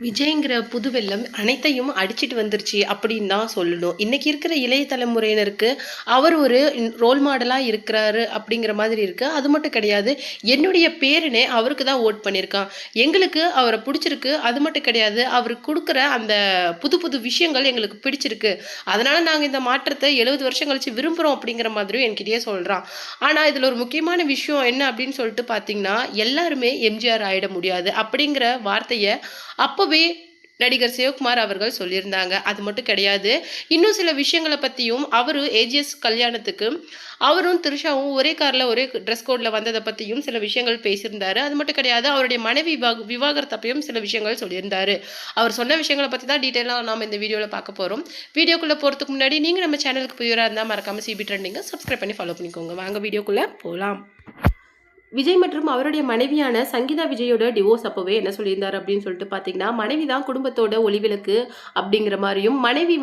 விஜய்ங்கிற புது வெள்ளம் அனைத்தையும் அடிச்சிட்டு வந்துருச்சு அப்படின்னு தான் சொல்லணும். இன்னைக்கு இருக்கிற இளைய தலைமுறையினருக்கு அவர் ஒரு ரோல் மாடலா இருக்கிறாரு அப்படிங்கிற மாதிரி இருக்கு. அது மட்டும் கிடையாது. என்னுடைய பேரனே அவருக்கு தான் ஓட் பண்ணியிருக்கான். எங்களுக்கு அவரை பிடிச்சிருக்கு. அது மட்டும் கிடையாது. அவர் குடுக்குற அந்த புது புது விஷயங்கள் எங்களுக்கு பிடிச்சிருக்கு. அதனால நாங்க இந்த மாற்றத்தை 70 வருஷம் கழிச்சு விரும்புறோம் அப்படிங்கிற மாதிரியும் என்கிட்டயே சொல்றான். ஆனா இதுல ஒரு முக்கியமான விஷயம் என்ன அப்படின்னு சொல்லிட்டு பார்த்தீங்கன்னா, எல்லாருமே எம்ஜிஆர் ஆயிட முடியாது அப்படிங்கிற வார்த்தைய அப்பவே நடிகர் சிவகுமார் அவர்கள் சொல்லியிருந்தாங்க. அது மட்டும் கிடையாது. இன்னும் சில விஷயங்கள பத்தியும் அவரு ஏஜிஎஸ் கல்யாணத்துக்கு அவரும் திரிஷாவும் ஒரே கார்ல ஒரே ட்ரெஸ் கோட்ல வந்தத பத்தியும் சில விஷயங்கள் பேசியிருந்தாரு. அது மட்டும் கிடையாது. அவருடைய மனைவி விவாகரத்து அப்பயும் சில விஷயங்கள் சொல்லியிருந்தாரு. அவர் சொன்ன விஷயங்கள பத்தி தான் டீட்டெயிலா நாம இந்த வீடியோல பார்க்க போறோம். வீடியோக்குள்ள போறதுக்கு முன்னாடி நீங்க நம்ம சேனலுக்கு புதியவரா இருந்தா மறக்காம சிபி ட்ரெண்டிங்க சப்ஸ்கிரைப் பண்ணி ஃபாலோ பண்ணிக்கோங்க. வாங்க வீடியோக்குள்ள போலாம். விஜய் மற்றும் அவருடைய மனைவியான சங்கீதா விஜயோட டிவோர்ஸ் அப்பவே என்ன சொல்லியிருந்தாரு அப்படின்னு சொல்லிட்டு பார்த்தீங்கன்னா, மனைவி தான் குடும்பத்தோட ஒளிவிளக்கு அப்படிங்கிற மாதிரியும், மனைவி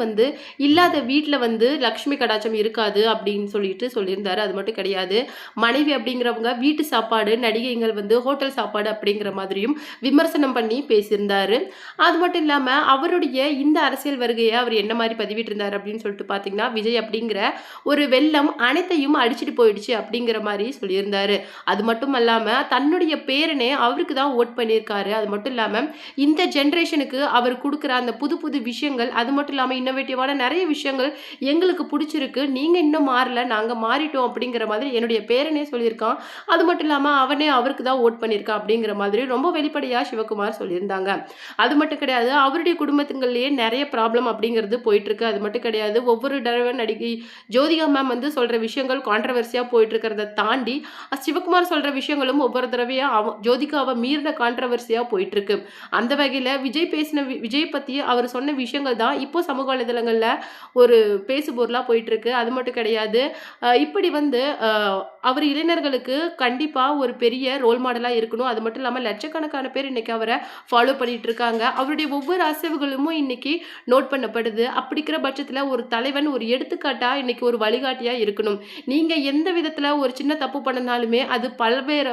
இல்லாத வீட்டில் லக்ஷ்மி கடாட்சம் இருக்காது அப்படின்னு சொல்லிட்டு சொல்லியிருந்தாரு. அது மட்டும் கிடையாது. மனைவி அப்படிங்கிறவங்க வீட்டு சாப்பாடு, நடிகைகள் ஹோட்டல் சாப்பாடு அப்படிங்கிற மாதிரியும் விமர்சனம் பண்ணி பேசியிருந்தாரு. அது மட்டும் இல்லாமல் அவருடைய இந்த அரசியல் வருகையை அவர் என்ன மாதிரி பதிவிட்டிருந்தார் அப்படின்னு சொல்லிட்டு பார்த்தீங்கன்னா, விஜய் அப்படிங்கிற ஒரு வெள்ளம் அனைத்தையும் அடிச்சிட்டு போயிடுச்சு அப்படிங்கிற மாதிரி சொல்லியிருந்தாரு. அது மட்டும் அல்லாம தன்னுடைய பேரனே அவருக்கு தான் ஓட் பண்ணியிருக்காரு. அது மட்டும் இல்லாம இந்த ஜெனரேஷனுக்கு அவர் கொடுக்குற அந்த புது புது விஷயங்கள், அது மட்டும் இல்லாம இன்னோவேட்டிவான நிறைய விஷயங்கள் எங்களுக்கு பிடிச்சிருக்கு. நீங்க இன்னும் மாறல, நாங்க மாறிட்டோம் அப்படிங்கிற மாதிரி என்னுடைய பேரனே சொல்லியிருக்கான். அது மட்டும் இல்லாம அவனே அவருக்கு தான் ஓட் பண்ணியிருக்கான் அப்படிங்கிற மாதிரி ரொம்ப வெளிப்படையா சிவகுமார் சொல்லியிருந்தாங்க. அது மட்டும் கிடையாது. அவருடைய குடும்பத்துங்கள்லயே நிறைய ப்ராப்ளம் அப்படிங்கிறது போயிட்டு இருக்கு. அது மட்டும் கிடையாது. ஒவ்வொரு தடவை நடிகை ஜோதிகா மேம் சொல்ற விஷயங்கள் கான்ட்ரவர்சியா போயிட்டு இருக்கிறத தாண்டி சிவகுமார் சொல்ற விஷயங்களும் ஒவ்வொரு தடவையா ஜோதிகாவை மீறின கான்ட்ரவர்சியா போயிட்டு இருக்கு. அந்த வகையில விஜய் பத்தி அவர் சொன்ன விஷயங்கள் தான் இப்போ சமூக வலைதளங்கள்ல ஒரு பேசுபொருளா போயிட்டு இருக்கு. அது மட்டும் கிடையாது. இப்படி அவர் இளைஞர்களுக்கு கண்டிப்பா ஒரு பெரிய ரோல் மாடலா இருக்கணும். அது மட்டும் இல்லாம லட்சக்கணக்கான பேர் இன்னைக்கு அவரை ஃபாலோ பண்ணிட்டு இருக்காங்க. அவருடைய ஒவ்வொரு அசைவுகளும் இன்னைக்கு நோட் பண்ணப்படுது. அப்படி இருக்கிற பட்சத்துல ஒரு தலைவன் ஒரு எடுத்துக்காட்டா இன்னைக்கு ஒரு வழிகாட்டியா இருக்கணும். நீங்க எந்த விதத்துல ஒரு சின்ன தப்பு பண்ணனாலுமே அது பல்வேறு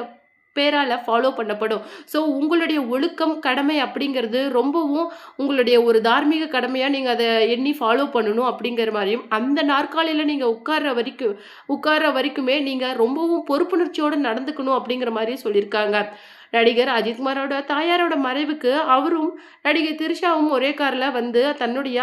பேரால ஃபாலோ பண்ணப்படும். ஸோ உங்களுடைய ஒழுக்கம், கடமை அப்படிங்கிறது ரொம்பவும் உங்களுடைய ஒரு தார்மீக கடமையா நீங்க அதை எண்ணி ஃபாலோ பண்ணணும் அப்படிங்கிற மாதிரியும், அந்த நாற்காலியில நீங்க உட்கார்ற வரைக்குமே நீங்க ரொம்பவும் பொறுப்புணர்ச்சியோட நடந்துக்கணும் அப்படிங்கிற மாதிரியும் சொல்லியிருக்காங்க. நடிகர் அஜித்குமாரோட தாயாரோட மறைவுக்கு அவரும் நடிகை திரிஷாவும் ஒரே கார்ல தன்னுடைய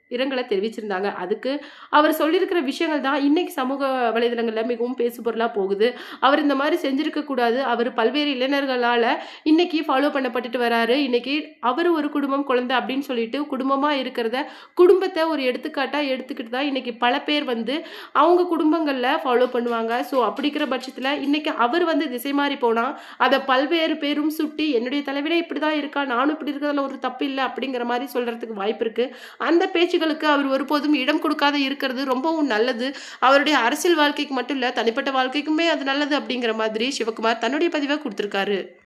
இரங்கலை தெரிவிச்சிருந்தாங்க. அதுக்கு அவர் சொல்லியிருக்கிற விஷயங்கள் தான் இன்னைக்கு சமூக வலைதளங்கள்ல மிகவும் பேசுபொருளா போகுது. அவர் இந்த மாதிரி செஞ்சிருக்க கூடாது. அவர் பல்வேறு இளைஞர்களால இன்னைக்கு ஃபாலோ பண்ணப்பட்டுட்டு வராரு. இன்னைக்கு அவர் ஒரு குடும்பம், குழந்தை அப்படின்னு சொல்லிட்டு குடும்பமா இருக்கிறத குடும்பத்தை ஒரு எடுத்துக்காட்டா எடுத்துக்கிட்டு தான் இன்னைக்கு பல பேர் அவங்க குடும்பங்கள்ல ஃபாலோ பண்ணுவாங்க. ஸோ அப்படி இருக்கிற பட்சத்துல இன்னைக்கு அவர் திசை மாறி போனா அதை பல்வேறு பேரும் சுட்டி என்னுடைய தலைவரே இப்படிதான் இருக்கா, நானும் இப்படி இருக்கிறதுல ஒரு தப்பு இல்லை அப்படிங்கிற மாதிரி சொல்றதுக்கு வாய்ப்பு இருக்கு. அந்த பேச்சுகளுக்கு அவர் ஒருபோதும் இடம் கொடுக்காத இருக்கிறது ரொம்பவும் நல்லது. அவருடைய அரசியல் வாழ்க்கைக்கு மட்டும் இல்ல, தனிப்பட்ட வாழ்க்கைக்குமே அது நல்லது அப்படிங்கிற மாதிரி சிவகுமார் தன்னுடைய பதிவை கொடுத்திருக்காரு.